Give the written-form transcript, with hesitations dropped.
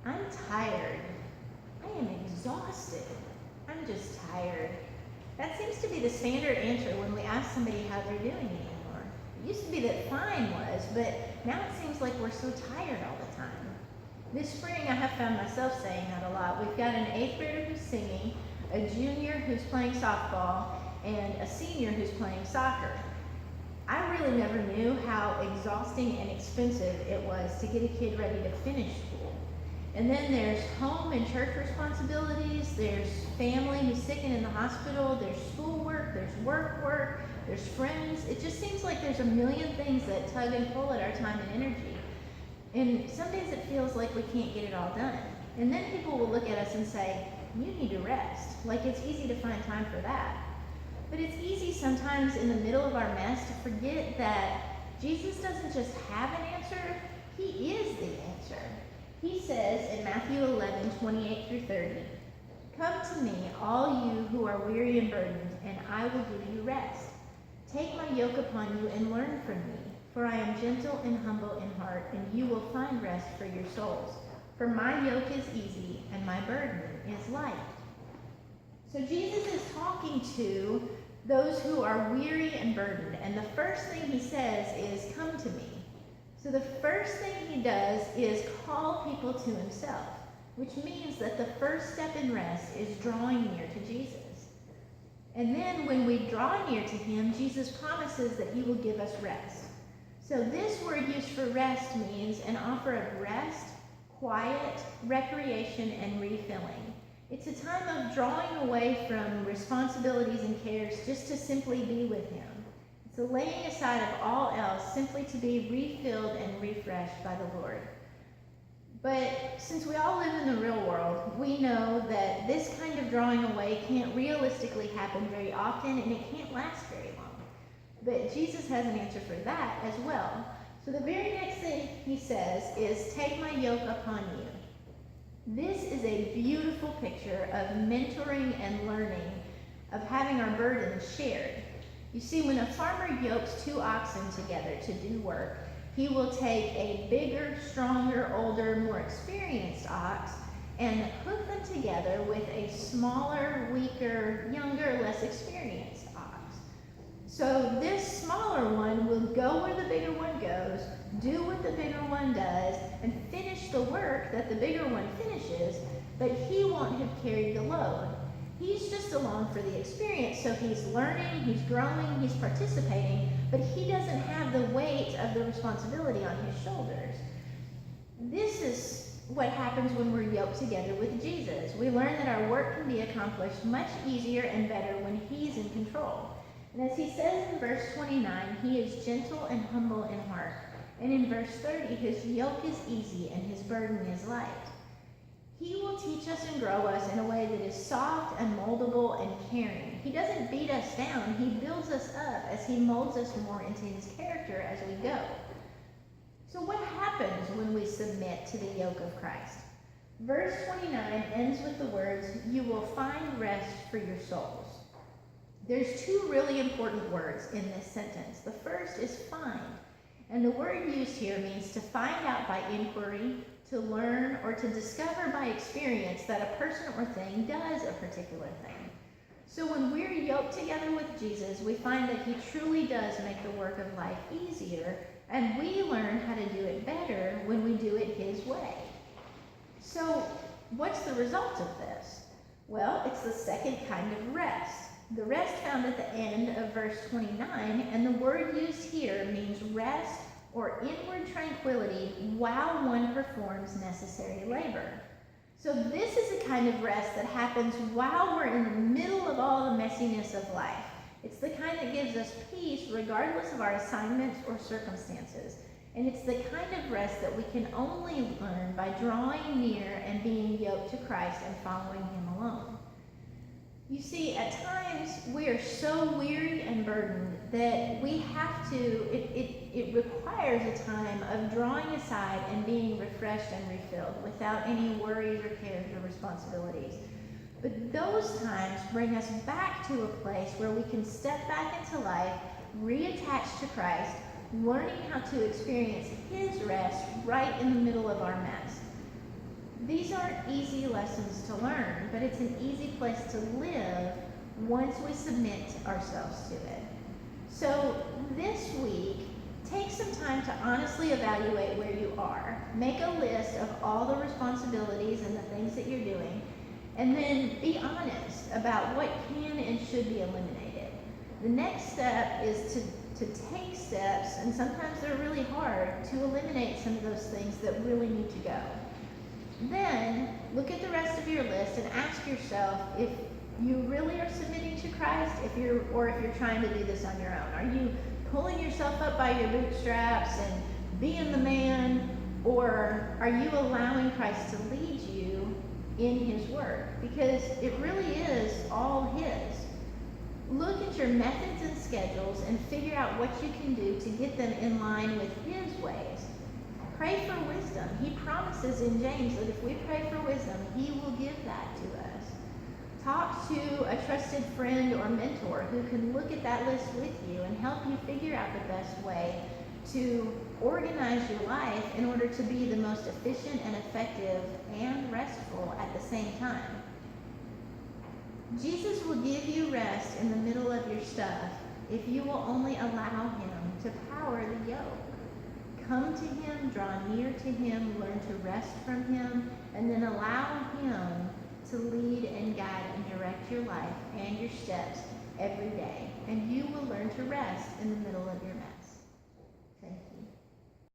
I'm tired. I am exhausted. I'm just tired. That seems to be the standard answer when we ask somebody how they're doing anymore. It used to be that fine was, but now it seems like we're so tired all the time. This spring I have found myself saying that a lot. We've got an 8th grader who's singing, a junior who's playing softball, and a senior who's playing soccer. I really never knew how exhausting and expensive it was to get a kid ready to finish school. And then there's home and church responsibilities, there's family who's sick and in the hospital, there's schoolwork, there's work, there's friends. It just seems like there's a million things that tug and pull at our time and energy. And some days it feels like we can't get it all done. And then people will look at us and say, you need to rest. Like it's easy to find time for that. But it's easy sometimes in the middle of our mess to forget that Jesus doesn't just have an answer, he is the answer. He says in Matthew 11:28-30, "Come to me, all you who are weary and burdened, and I will give you rest. Take my yoke upon you and learn from me, for I am gentle and humble in heart, and you will find rest for your souls. For my yoke is easy and my burden is light." So Jesus is talking to those who are weary and burdened, and the first thing he says is, "Come to me." So the first thing he does is call people to himself, which means that the first step in rest is drawing near to Jesus. And then when we draw near to him, Jesus promises that he will give us rest. So this word used for rest means an offer of rest, quiet, recreation, and refilling. It's a time of drawing away from responsibilities and cares just to simply be with him. It's a laying aside of all else simply to be refilled and refreshed by the Lord. But since we all live in the real world, we know that this kind of drawing away can't realistically happen very often, and it can't last very long. But Jesus has an answer for that as well. So the very next thing he says is, "Take my yoke upon you." This is a beautiful picture of mentoring and learning, of having our burdens shared. You see, when a farmer yokes 2 oxen together to do work, he will take a bigger, stronger, older, more experienced ox and hook them together with a smaller, weaker, younger, less experienced ox. So this smaller one will go where the bigger one goes, do what the bigger one does, and finish the work that the bigger one finishes, but he won't have carried the load. He's just along for the experience, so he's learning, he's growing, he's participating, but he doesn't have the weight of the responsibility on his shoulders. This is what happens when we're yoked together with Jesus. We learn that our work can be accomplished much easier and better when he's in control. And as he says in verse 29, he is gentle and humble in heart. And in verse 30, his yoke is easy and his burden is light. He will teach us and grow us in a way that is soft and moldable and caring. He doesn't beat us down. He builds us up as he molds us more into his character as we go. So what happens when we submit to the yoke of Christ? Verse 29 ends with the words, "You will find rest for your souls." There's 2 really important words in this sentence. The first is find. And the word used here means to find out by inquiry, to learn, or to discover by experience that a person or thing does a particular thing. So when we're yoked together with Jesus, we find that he truly does make the work of life easier, and we learn how to do it better when we do it his way. So what's the result of this? Well, it's the second kind of rest. The rest found at the end of verse 29, and the word used here means rest or inward tranquility while one performs necessary labor. So this is a kind of rest that happens while we're in the middle of all the messiness of life. It's the kind that gives us peace regardless of our assignments or circumstances. And it's the kind of rest that we can only learn by drawing near and being yoked to Christ and following him alone. You see, at times we are so weary and burdened that we have to, it requires a time of drawing aside and being refreshed and refilled without any worries or cares or responsibilities. But those times bring us back to a place where we can step back into life, reattached to Christ, learning how to experience his rest right in the middle of our mess. These aren't easy lessons to learn, but it's an easy place to live once we submit ourselves to it. So this week, take some time to honestly evaluate where you are. Make a list of all the responsibilities and the things that you're doing, and then be honest about what can and should be eliminated. The next step is to take steps, and sometimes they're really hard, to eliminate some of those things that really need to go. Then look at the rest of your list and ask yourself if you really are submitting to Christ, if you're trying to do this on your own. Are you pulling yourself up by your bootstraps and being the man, or are you allowing Christ to lead you in his work? Because it really is all his. Look at your methods and schedules and figure out what you can do to get them in line with his ways. Pray for wisdom. He promises in James that if we pray for wisdom, he will give that to us. Talk to a trusted friend or mentor who can look at that list with you and help you figure out the best way to organize your life in order to be the most efficient and effective and restful at the same time. Jesus will give you rest in the middle of your stuff if you will only allow him to power the yoke. Come to him, draw near to him, learn to rest from him, and then allow him to lead and guide and direct your life and your steps every day. And you will learn to rest in the middle of your